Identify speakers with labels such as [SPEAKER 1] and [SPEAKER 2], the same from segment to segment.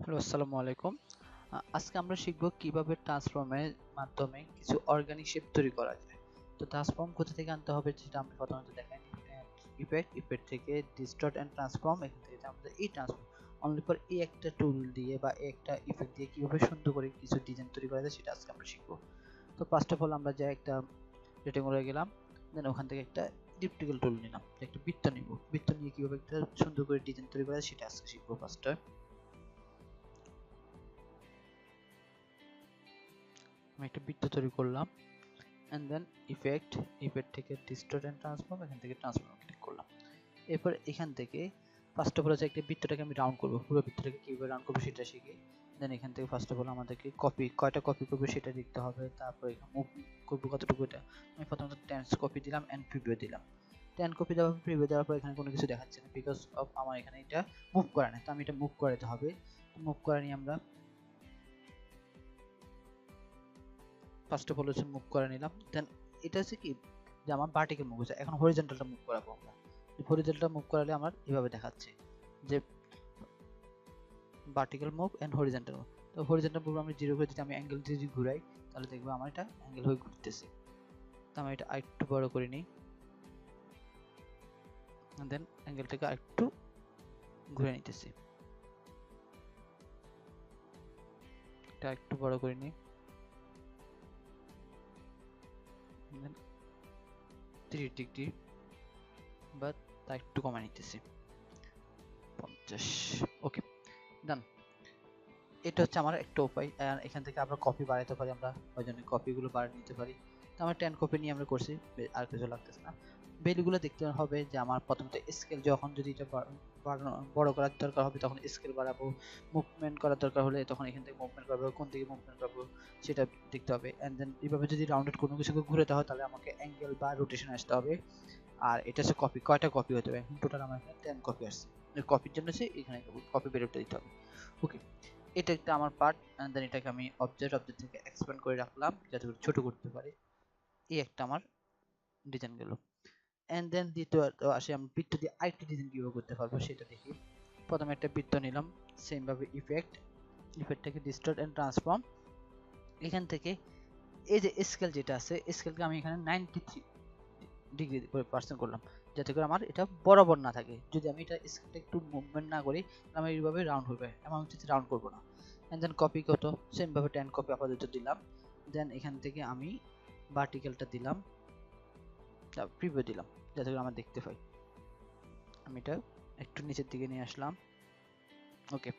[SPEAKER 1] Hello, আসসালামু আলাইকুম। আজকে আমরা শিখব কিভাবে ট্রান্সফর্মের মাধ্যমে কিছু অর্গানিক শেপ তৈরি করা যায়। তো ট্রান্সফর্ম কোথা থেকে আনতে হবে সেটা আমরা প্রথমত দেখাই। ইফেক্ট থেকে ডিস্টর্ট এন্ড ট্রান্সফর্ম, এখান থেকে আমাদের এই ট্রান্সফর্ম অনলি ফর এই একটা টুল দিয়ে বা এই একটা ইফেক্ট দিয়ে কিভাবে সুন্দর করে কিছু ডিজাইন তৈরি করা যায় সেটা আজকে আমরা শিখব। তো ফার্স্ট অফ অল আমরা যে একটা রেক্টেঙ্গুলার গেলাম, দেন ওখান থেকে একটা ইলিপটিক্যাল টুল নিলাম, একটা বৃত্ত নিব। বৃত্ত নিয়ে কিভাবে একটা সুন্দর করে ডিজাইন তৈরি করা যায় সেটা আজকে শিখব। ফার্স্টে আমি একটা বৃত্ত তৈরি করলাম, এন্ড দেন ইফেক্ট থেকে ডিস্টর্ট এন্ড ট্রান্সফর্ম, এখান থেকে ট্রান্সফর্ম ক্লিক করলাম। এরপর এখান থেকে ফার্স্ট অফ অল হচ্ছে একটা বৃত্তটাকে আমি রাউন্ড করব, পুরো বৃত্তটাকে কিভাবে রাউন্ড করব সেটা শিখি। দেন এখান থেকে ফার্স্ট অফ অল আমাদেরকে কয়টা কপি করবে সেটা দেখতে হবে। তারপর এখানে মুভ করব কতটুকু, এটা আমি প্রথমত 10 কপি দিলাম এন্ড প্রিভিউ দিলাম। 10 কপি দেওয়ার পর প্রিভিউ দেওয়ার পর এখানে কোনো কিছু দেখাচ্ছে না, বিকজ অফ আমার এখানে এটা মুভ করা নেই। তো আমি এটা মুভ করাতে হবে। মুভ করে নিয়ে আমরা ফার্স্ট অফ অল হচ্ছে মুভ করে নিলাম। দেন এটা হচ্ছে কি যে আমার ভার্টিক্যাল মুভ হচ্ছে, এখন হরিজন্টালটা মুভ করাবো আমরা। হরিজন্টাল মুভ করালে আমার এভাবে দেখাচ্ছে যে vertical move and horizontal move. তো হরিজন্টাল মুভ আমি জিরো করে দিতে, আমি অ্যাঙ্গেল যদি ঘুরাই তাহলে দেখবো আমার এটা অ্যাঙ্গেল হয়ে ঘুরতেছে। তো আমি এটা আরেকটু বড় করে নিই, দেন অ্যাঙ্গেলটাকে আরেকটু ঘুরে নিতেছি, এটা একটু বড় করে নিই, দেন 30 ডিগ্রি বা তা একটু কমায় নিতেছি, 50। ওকে, ডান। এটা হচ্ছে আমার একটা উপায়। এখান থেকে আমরা কপি বাড়াতে পারি, আমরা ওই জন্য কপিগুলো বাড়িয়ে নিতে পারি। তো আমরা 10 কপি নিয়ে আমরা করছি, আর কিছু লাগতেছে না। ভ্যালুগুলো দেখতে হবে যে আমার প্রথমত স্কেল, যখন যদি এটা বড় করার দরকার হবে তখন স্কেল বাড়াবো, মুভমেন্ট করার দরকার হলে তখন এখান থেকে মুভমেন্ট করবো, কোন দিকে মুভমেন্ট করবো সেটা দেখতে হবে। এন্ড দেন এইভাবে যদি রাউন্ডেড কোনো কিছুকে ঘুরাতে হয় তাহলে আমাকে অ্যাঙ্গেল বা রোটেশন আসতে হবে। আর এটা হচ্ছে কপি, কয়টা কপি হতে হবে, এখন টোটাল আমার এখানে 10 কপি আসছে। কপির জন্য হচ্ছে এখানে কপি বেরোতে দিতে হবে। ওকে, এটা একটা আমার পার্ট। এন্ড দেন এটাকে আমি অবজেক্ট থেকে এক্সপ্যান্ড করে রাখলাম যাতে করে ছোট করতে পারি। এই একটা আমার ডিজাইন গেল। এন্ড দেন দ্বিতীয়ত আসি, আমি বৃত্ত দিয়ে আরেকটা ডিজাইন কিভাবে করতে পারবো সেটা দেখি। প্রথমে একটা বৃত্ত নিলাম, সেম ভাবে ইফেক্ট থেকে ডিস্টর্ট এন্ড ট্রান্সফর্ম। এখান থেকে এই যে স্কেল যেটা আছে, স্কেলকে আমি এখানে 93 ডিগ্রি করে পার্সেন্ট করলাম, যাতে করে আমার এটা বরাবর না থাকে। যদি আমি এটা স্কেলটা একটু মুভমেন্ট না করি তাহলে আমার এইভাবে রাউন্ড হবে, এবং আমি যদি রাউন্ড করবো না। এন্ড দেন কপি কত, সেম ভাবে 10 কপি আপাতত দিলাম। দেন এখান থেকে আমি ভার্টিক্যালটা দিলাম, প্রিভিউ দিলাম যাতে করে আমরা দেখতে পাই। আমি এটা একটু নিচের দিকে নিয়ে আসলাম। ওকে,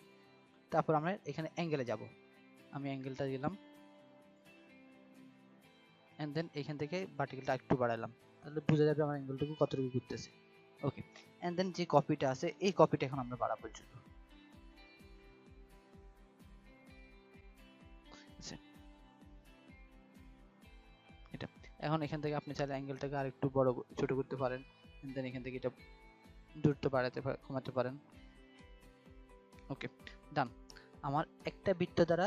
[SPEAKER 1] তারপর আমরা এখানে অ্যাঙ্গেলে যাব, আমি অ্যাঙ্গেলটা দিলাম, এন্ড দেন এখান থেকে ভার্টিক্যালটা একটু বাড়ালাম, তাহলে বোঝা যাবে আমার অ্যাঙ্গেলটুকু কতটুকু ঘুরতেছে। ওকে, এন্ড দেন যে কপিটা আছে এই কপিটা এখন আমরা বাড়াবো জন্য। আচ্ছা, এটা এখন এখান থেকে আপনি চাইলে অ্যাঙ্গেলটাকে আরেকটু বড় ছোট করতে পারেন, এন্ড দেন এখান থেকে এটা দূরত্ব বাড়াতে কমাতে পারেন। ওকে, ডান। আমার একটা বৃত্ত দ্বারা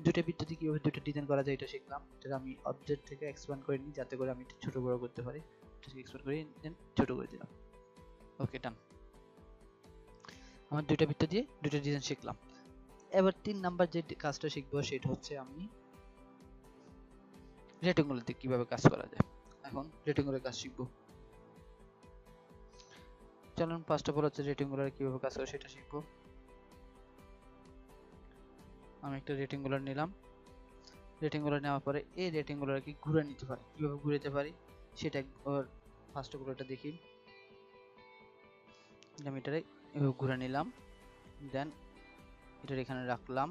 [SPEAKER 1] দুটো বৃত্ত দিয়ে কিভাবে দুটো ডিজাইন করা যায় এটা শিখলাম। এটা আমি অবজেক্ট থেকে এক্সপ্যান্ড করে নিই যাতে করে আমি এটা ছোট বড় করতে পারি। এক্সপ্যান্ড করে দেন ছোট করে দিলাম। ওকে, ডান। আমার দুইটা বৃত্ত দিয়ে দুটো ডিজাইন শিখলাম। এবার 3 নাম্বার যে কাজটা শিখবো সেটা হচ্ছে আমি রেক্টেঙ্গুলার দিয়ে কিভাবে কাজ করা যায়। এখন রেক্টেঙ্গুলার কাজ শিখবো। চলুন ফার্স্ট অফ অল হচ্ছে রেক্টেঙ্গুলার কিভাবে কাজ করে সেটা শিখবো। আমি একটা রেক্টেঙ্গুলার নিলাম। রেক্টেঙ্গুলার নেওয়ার পরে এই রেক্টেঙ্গুলারকে ঘুরে নিতে পারি, কিভাবে ঘুরাতে পারি সেটা ফার্স্ট অফ অল এটা দেখি। আমি এটারে এভাবে ঘুরে নিলাম, দেন এটা এখানে রাখলাম।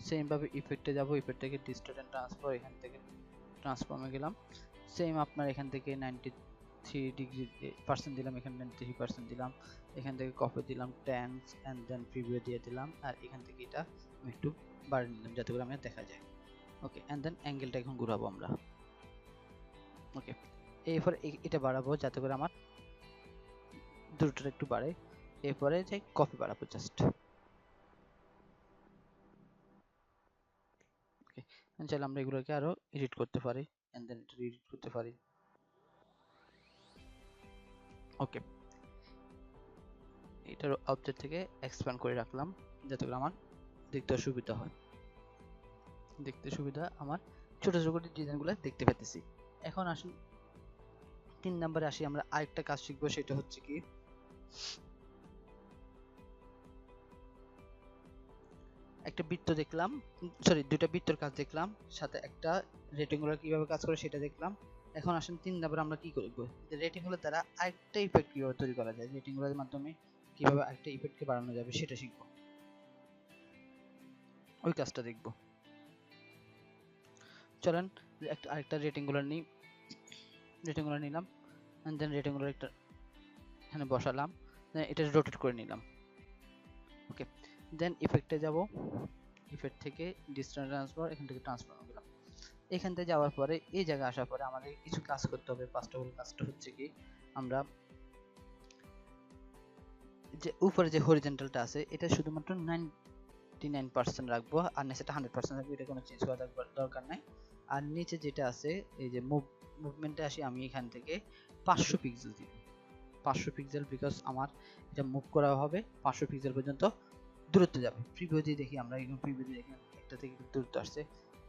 [SPEAKER 1] সেম ভাবে ইফেক্টে যাব, ইফেক্ট থেকে ডিস্টর্ট এন্ড ট্রান্সফর্ম, এখান থেকে ট্রান্সফর্মে গেলাম। সেম আপনার এখান থেকে 93 ডিগ্রি পার্সেন্ট দিলাম, এখানে 93% দিলাম। এখান থেকে কপি দিলাম 10 এন্ড দেন প্রিভিউ দিয়ে দিলাম। আর এখান থেকে এটা আমি একটু বাড়িয়ে নিলাম যাতে করে আমার দেখা যায়। ওকে, এন্ড দেন অ্যাঙ্গেলটা এখন ঘুরাবো আমরা। ওকে, এরপর এটা বাড়াবো যাতে করে আমার দূরত্বটা একটু বাড়ে। এরপরে যে কপি বাড়াবো জাস্ট। ওকে, চাইলে আমরা এগুলোকে আরো এডিট করতে পারি, এন্ড দেন এটা এডিট করতে পারি। ওকে, এটার অবজেক্ট থেকে এক্সপ্যান্ড করে রাখলাম যাতে করে আমার দেখতে সুবিধা হয়, দেখতে সুবিধা আমার ছোট ছোট ডিজাইনগুলো দেখতে পেতেছি। এখন আসুন 3 নম্বরে আসি, আমরা আরেকটা কাজ শিখবো, সেটা হচ্ছে কি একটা বৃত্ত দেখলাম, সরি দুইটা বৃত্তের কাজ দেখলাম, সাথে একটা রেক্টেঙ্গুলার কিভাবে কাজ করে সেটা দেখলাম। এখন আসেন 3 নম্বরে আমরা কি করব, যে রেক্টেঙ্গুলার দ্বারা আরেকটা ইফেক্ট কিভাবে তৈরি করা যায়, রেক্টেঙ্গুলারের মাধ্যমে কিভাবে আরেকটা ইফেক্টকে বাড়ানো যাবে সেটা শিখব, ওই কাজটা দেখব। চলেন একটা আরেকটা রেক্টেঙ্গুলার নিই, রেক্টেঙ্গুলার নিলাম এন্ড দেন রেক্টেঙ্গুলার একটা এখানে বসালাম, দেন এটা রোটেট করে নিলাম। ওকে, দেন ইফেক্টে যাব, ইফেক্ট থেকে ডিসটেন্স ট্রান্সফার, এখান থেকে ট্রান্সফর্ম গেলাম। এখান থেকে যাওয়ার পরে এই জায়গায় আসার পরে আমাদের কিছু কাজ করতে হবে। ফার্স্ট অফ অল কাজটা হচ্ছে কি, আমরা যে উপরে যে হরিজন্টালটা আছে এটা শুধুমাত্র 99% রাখবো, আর নিচেটা 100% রাখবো, এটা কোনো চেঞ্জ করার দরকার নাই। আর নিচে যেটা আছে এই যে মুভমেন্টে আসি, আমি এখান থেকে 500 পিক্সেল দিব, 500 পিক্সেল, বিকজ আমার এটা মুভ করা হবে 500 পিক্সেল পর্যন্ত দূরত্ব যাবে। প্রিভিউ দিয়ে দেখি, আমরা এখন প্রিভিউ দিয়ে দেখি একটা থেকে দূরত্ব আসছে।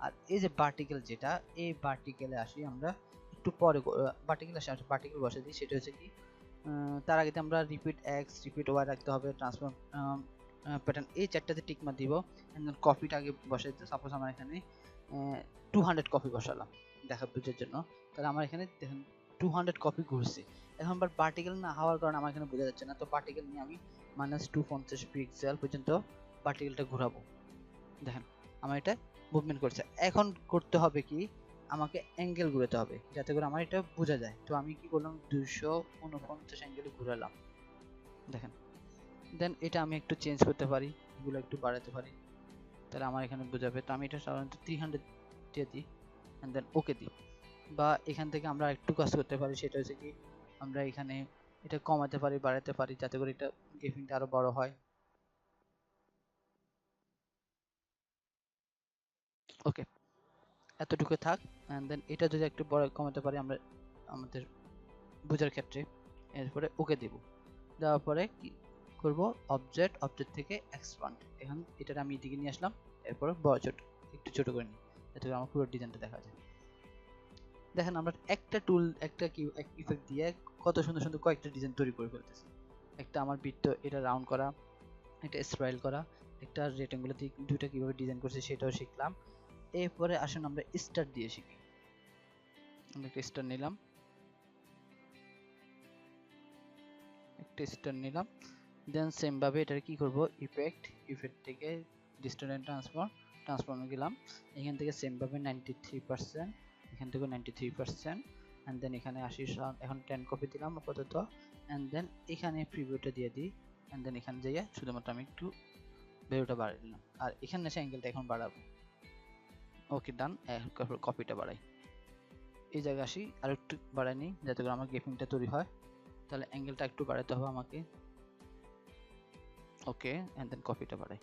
[SPEAKER 1] আর এই যে ভার্টিক্যাল যেটা, এই ভার্টিক্যালে আসি আমরা একটু পরে, ভার্টিক্যাল আসি, ভার্টিক্যাল বসে দিই। সেটা হচ্ছে কি, তার আগে আমরা রিপিট এক্স রিপিট ওয়াই রাখতে হবে, ট্রান্সফর্ম প্যাটার্ন এই চারটাতে টিক মার দিব। এন্ড দেন কপিটা আগে বসাই দিতে, সাপোজ আমার এখানে 200 কপি বসালাম দেখা বুঝার জন্য, তাহলে আমার এখানে দেখেন 200 কপি ঘুরছে। এখন বাট ভার্টিক্যাল না হওয়ার কারণে আমার এখানে বোঝা যাচ্ছে না, তো ভার্টিক্যাল নিয়ে আমি -250 পিক্সেল পর্যন্ত ভার্টিক্যালটা ঘোরাবো। দেখেন আমার এটা মুভমেন্ট করছে। এখন করতে হবে কি, আমাকে অ্যাঙ্গেল ঘুরাতে হবে যাতে করে আমার এটা বোঝা যায়। তো আমি কি করলাম, 249 অ্যাঙ্গেলে ঘুরালাম, দেখেন। দেন এটা আমি একটু চেঞ্জ করতে পারি, এগুলো একটু বাড়াতে পারি, তাহলে আমার এখানে বোঝাবে। তো আমি এটা সাধারণত 300 দিয়ে দিই এন্ড দেন ওকে দিই। বা এখান থেকে আমরা একটু কাজ করতে পারি, সেটা হচ্ছে কি, আমরা এখানে এটা কমাতে পারি বাড়াতে পারি যাতে করে এটা গেফিংটা আরো বড় হয়। ওকে, এতটুকু থাক। এন্ড দেন এটা যদি একটু বড় কমাতে পারি আমরা আমাদের বোঝার ক্ষেত্রে, এরপরে ওকে দেব। দেওয়ার পরে কি করব, অবজেক্ট, অবজেক্ট থেকে এক্সপান্ড, এখন এটা আমি এদিকে নিয়ে আসলাম, এরপর বড় ছোট একটু ছোট করে নিই যাতে করে আমার পুরো ডিজাইনটা দেখা যায়। দেখেন আমরা একটা টুল, একটা কি ইফেক্ট দিয়ে কত সুন্দর সুন্দর কয়েকটা ডিজাইন তৈরি করে ফেলতেছি। একটা আমার বৃত্ত, এটা রাউন্ড করা, এটা স্পাইরাল করা, একটা রেক্টেঙ্গুলার দুইটা কিভাবে ডিজাইন করছে সেটাও শিখলাম। এরপরে আসুন আমরা স্টার দিয়ে শিখি। আমরা একটা স্টার নিলাম, একটা স্টার নিলাম, দেন সেম ভাবে এটা কি করব, ইফেক্ট, ইফেক্ট থেকে ডিস্টেন্স ট্রান্সফর্ম, ট্রান্সফর্মে গেলাম। এখান থেকে সেম ভাবে 93%, এখান থেকে 93%, এন্ড দেন এখানে 80, এখন 10 কপি দিলাম আপাতত, এন্ড দেন এখানে প্রিভিউটা দিয়ে দিই, এন্ড দেন এখানে যাইয়া শুধুমাত্র আমি একটু ভ্যালুটা বাড়িয়ে দিলাম, আর এখানে এসে অ্যাঙ্গেলটা এখন বাড়াবো। ওকে ডান, কপিটা বাড়াই, এই জায়গায় আসি আর একটু বাড়াই নিই যাতে করে আমার গেপিংটা তৈরি হয়। তাহলে অ্যাঙ্গেলটা একটু বাড়াতে হবে আমাকে। ওকে, এন্ড দেন কপিটা বাড়াই।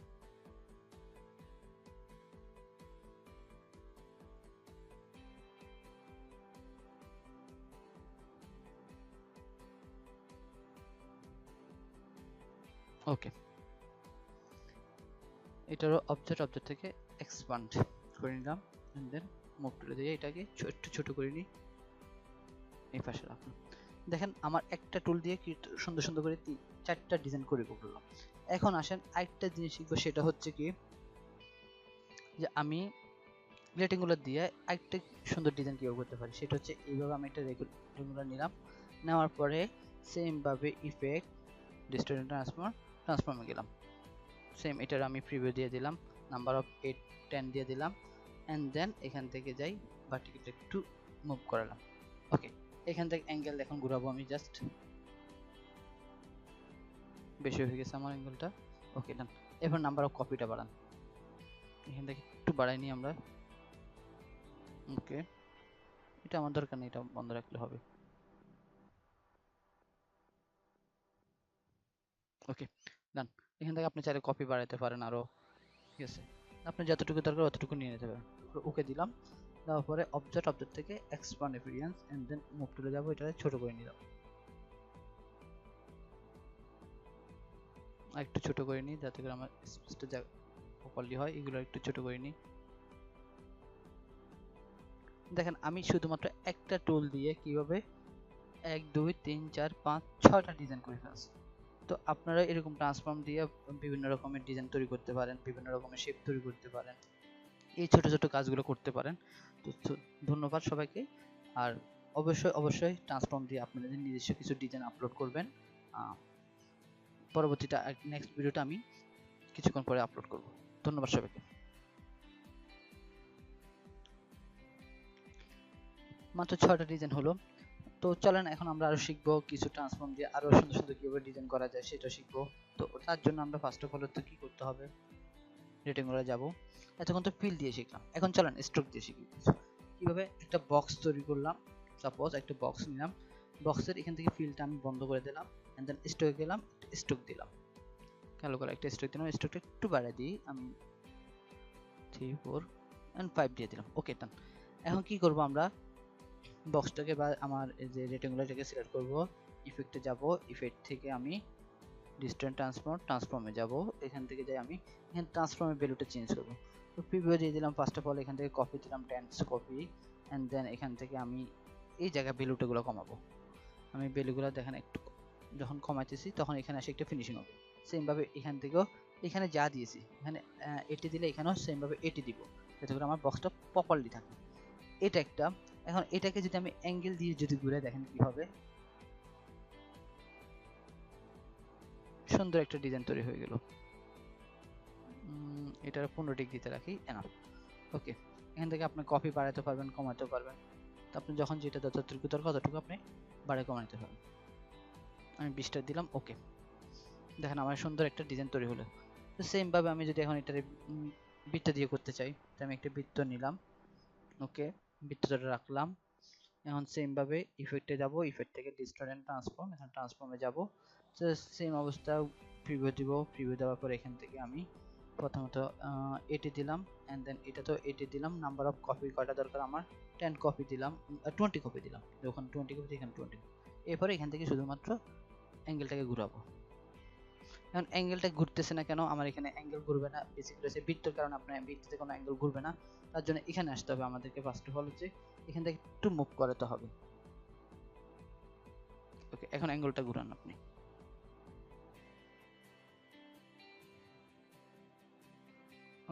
[SPEAKER 1] ওকে, এটারও অবজেক্ট, অবজেক্ট থেকে এক্সপান্ড করে নিলাম, এন্ড দেন মুভ টুলে দিয়ে এটাকে একটু ছোট করে নিই, এই পাশে রাখলাম। দেখেন আমার একটা টুল দিয়ে কি সুন্দর সুন্দর করে 4টা ডিজাইন করে করলাম। এখন আসেন আরেকটা জিনিস শিখবো, সেটা হচ্ছে কি, যে আমি রেক্টেঙ্গুলার দিয়ে আরেকটা সুন্দর ডিজাইন কিভাবে করতে পারি, সেটা হচ্ছে এইভাবে আমি একটা রেক্টেঙ্গুলার নিলাম, নেওয়ার পরে সেম ভাবে ইফেক্ট, ডিস্টেন্স ট্রান্সফর্ম, ট্রান্সফর্মে গেলাম, সেম এটার আমি প্রিভিউ দিয়ে দিলাম, নাম্বার অফ 8 10 দিয়ে দিলাম, এন্ড দেন এখান থেকে যাই ভার্টিক্যালটা একটু মুভ করালাম। ওকে, এখান থেকে অ্যাঙ্গেল এখন ঘুরাবো আমি, জাস্ট বেশি হয়ে গেছে আমার অ্যাঙ্গেলটা। ওকে ডান, এবার নাম্বার অফ কপিটা বাড়ান, এখান থেকে একটু বাড়াই নিই আমরা। ওকে, এটা আমার দরকার নেই, এটা বন্ধ রাখলে হবে। ওকে ডান, এখান থেকে আপনি চাইলে কপি বাড়াতে পারেন আরো, ঠিক আছে, আপনি যতটুকু দরকার অতটুকু নিয়ে নিতে পারেন। ওকে দিলাম, দেওয়ার পরে অবজেক্ট, অবজেক্ট থেকে expand appearance, and then move টুলে যাব, এটা ছোট করে নিলাম, আর একটু ছোট করে নিই যাতে করে আমার স্পেসটা প্রপারলি হয়। এগুলো একটু ছোট করে নিই। দেখেন আমি শুধুমাত্র একটা টুল দিয়ে কিভাবে 1 2 3 4 5 6টা ডিজাইন করে ফেলছি। তো আপনারা এরকম ট্রান্সফর্ম দিয়ে বিভিন্ন রকমের ডিজাইন তৈরি করতে পারেন, বিভিন্ন রকমের শেপ তৈরি করতে পারেন, এই ছোট ছোট কাজগুলো করতে পারেন। তো ধন্যবাদ সবাইকে। আর অবশ্যই ট্রান্সফর্ম দিয়ে আপনাদের নিজস্ব কিছু ডিজাইন আপলোড করবেন। পরবর্তীটা নেক্সট ভিডিওটা আমি কিছুক্ষণ পরে আপলোড করব। ধন্যবাদ সবাইকে। মাত্র 6টা ডিজাইন হলো। তো চলেন এখন আমরা আরো শিখবো কিছু ট্রান্সফর্ম দিয়ে আরো সুন্দর সুন্দর কিভাবে ডিজাইন করা যায় সেটা শিখবো। তো তার জন্য আমরা ফার্স্ট অফ অল তো কি করতে হবে, রেক্টেঙ্গুলারে যাব। এতক্ষণ তো ফিল দিয়ে শিখলাম, এখন চলেন স্ট্রোক দিয়ে শিখি কিভাবে একটা বক্স তৈরি করলাম। সাপোজ একটা বক্স নিলাম, বক্সের এখান থেকে ফিলটা আমি বন্ধ করে দিলাম, এন্ড দেন স্ট্রোক গেলাম, স্ট্রোক দিলাম, খেয়াল করে একটা স্ট্রোক দিলাম, স্ট্রোকটা একটু বাড়িয়ে দিই আমি 3 4 এন্ড 5 দিয়ে দিলাম। ওকে ডান। এখন কি করব, আমরা বক্সটাকে বা আমার এই যে রেক্টেঙ্গুলারটাকে সিলেক্ট করব, ইফেক্টে যাব, ইফেক্ট থেকে আমি ডিস্টেন্স ট্রান্সফর্মে যাব, এখান থেকে যাই আমি এখানে ট্রান্সফর্মের ভ্যালুটা চেঞ্জ করব। তো প্রিভিউ দিয়ে দিলাম ফার্স্ট অফ অল, এখান থেকে কপি দিলাম 10 কপি, এন্ড দেন এখান থেকে আমি এই জায়গায় ভ্যালুটাগুলো কমাবো। আমি ভ্যালুগুলো দেখেন একটু যখন কমাইতেছি তখন এখানে এসে একটা ফিনিশিং হবে। সেম ভাবে এখান থেকেও এখানে যা দিয়েছি এখানে 80 দিলে এখানেও সেম ভাবে 80 দিব, যাতে করে আমার বক্সটা প্রপারলি থাকে। এটা একটা। এখন এটাকে যদি আমি অ্যাঙ্গেল দিয়ে যদি ঘুরে দেখেন কি হবে, সুন্দর একটা ডিজাইন তৈরি হয়ে গেল। এটার 15 ডিগ্রিতে রাখি, এনাফ। ওকে, এখান থেকে আপনি কপি বাড়াতে পারবেন, কমাতে পারবেন। তো আপনি যখন যেটা যতটুকু দরকার ততটুকু আপনি বাড়ায় কমাতে পারবেন। আমি 20টা দিলাম। ওকে, দেখেন আমার সুন্দর একটা ডিজাইন তৈরি হলো। তো সেম ভাবে আমি যদি এখন এটা বৃত্ত দিয়ে করতে চাই, তো আমি একটা বৃত্ত নিলাম। ওকে, বৃত্তটা রাখলাম। এখন সেম ভাবে ইফেক্টে যাব, ইফেক্ট থেকে ডিস্টর্ট ট্রান্সফর্ম, এখন ট্রান্সফর্মে যাব। তো সেম অবস্থা প্রিভিউ দিব, প্রিভিউ দেওয়ার পর এখান থেকে আমি প্রথমত 80 দিলাম, এন্ড দেন এটা তো 80 দিলাম। নাম্বার অফ কপি কয়টা দরকার আমার, 10 কপি দিলাম, 20 কপি দিলাম। যখন 20 কপি এখানে 20। এরপরে এখান থেকে শুধুমাত্র অ্যাঙ্গেলটাকে ঘোরাবো। এখন অ্যাঙ্গেলটা ঘুরতেছে না কেন, আমার এখানে অ্যাঙ্গেল ঘুরবে না, বেসিক্যালি হচ্ছে বৃত্তের কারণে আপনার বৃত্ততে কোনো অ্যাঙ্গেল ঘুরবে না। তার জন্য এখানে আসতে হবে আমাদেরকে, ফার্স্ট অফ অল হচ্ছে এখান থেকে একটু মুভ করাতে হবে। ওকে, এখন অ্যাঙ্গেলটা ঘুরান আপনি।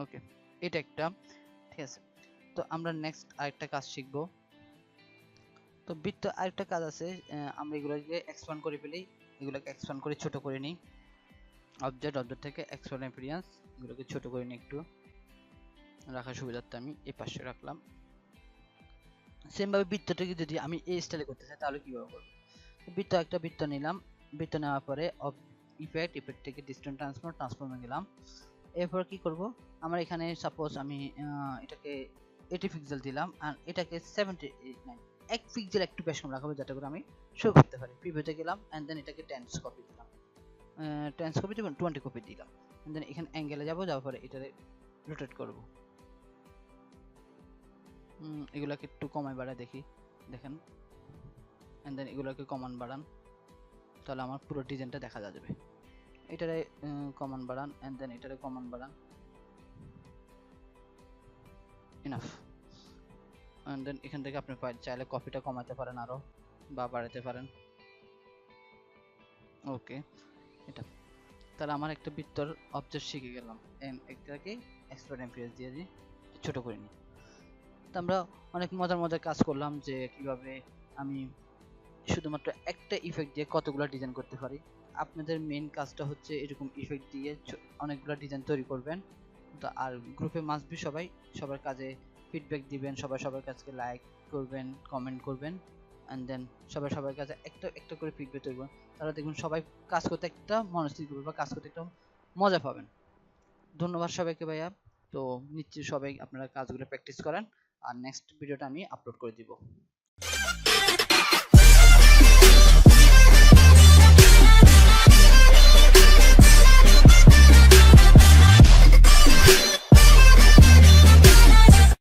[SPEAKER 1] ওকে, এটা একটা, ঠিক আছে। তো আমরা নেক্সট আরেকটা কাজ শিখব। তো বৃত্ত আরেকটা কাজ আছে, আমরা এগুলোকে এক্সপ্যান্ড করে ফেলি, এগুলোকে এক্সপ্যান্ড করে ছোট করে নিই। অবজেক্ট থেকে এক্সপ্যান্ড অ্যাপিয়ারেন্স, এগুলোকে ছোট করে নিই একটু, রাখার সুবিধার্থে আমি এই পাশে রাখলাম। সেম ভাবে বৃত্তটাকে যদি আমি এই স্টাইলে করতে চাই তাহলে কিভাবে করব, একটা বৃত্ত নিলাম, বৃত্ত নেওয়ার পরে ইফেক্ট থেকে ডিস্টেন্স ট্রান্সফর্মে গেলাম। এরপর কি করব, আমার এখানে সাপোজ আমি এটাকে 80 পিক্সেল দিলাম, আর এটাকে 79, 1 পিক্সেল একটু বেশি কম রাখবো যাতে করে আমি শো করতে পারি। প্রিভিউতে গেলাম, এন্ড দেন এটাকে 10 কপি দিলাম, 10 কপি দিবেন, 20 কপি দিলাম, এন্ড দেন এখানে অ্যাঙ্গেলে যাব, যাওয়ার পরে এটারে রোটেট করব। এগুলাকে একটু কমাই বাড়ায় দেখি, দেখেন, এন্ড দেন এগুলাকে কমান বাড়ান, তাহলে আমার পুরো ডিজাইনটা দেখা যাবে। এটারে কমান বাড়ান, এন্ড দেন এটারে কমান বাড়ান, ইনাফ। এন্ড দেন এখান থেকে আপনি চাইলে কপিটা কমাতে পারেন আরো, বা বাড়াতে পারেন। ওকে, এটা তাহলে আমার একটা বৃত্তর অবজেক্ট শিখে গেলাম। একটাকে এক্সপার্ট এমপিএস দিয়ে দিই, ছোট করে নিই। তো আমরা অনেক মজার কাজ করলাম যে কিভাবে আমি শুধুমাত্র একটা ইফেক্ট দিয়ে কতগুলো ডিজাইন করতে পারি। আপনাদের মেইন কাজটা হচ্ছে এরকম ইফেক্ট দিয়ে অনেকগুলো ডিজাইন তৈরি করবেন। তো আর গ্রুপে মাস্ট বি সবাই সবার কাজে ফিডব্যাক দিবেন, সবার কাজকে লাইক করবেন, কমেন্ট করবেন, এন্ড দেন সবার কাছে একটা একটা করে ফিডব্যাক দেব। তাহলে দেখবেন সবাই কাজ করতে একটা মনস্থির করবে বা কাজ করতে একটা মজা পাবেন। ধন্যবাদ সবাইকে ভাইয়া। তো নিশ্চয়ই সবাই আপনারা কাজগুলো প্র্যাকটিস করেন, আর নেক্সট ভিডিওটা আমি আপলোড করে দিব।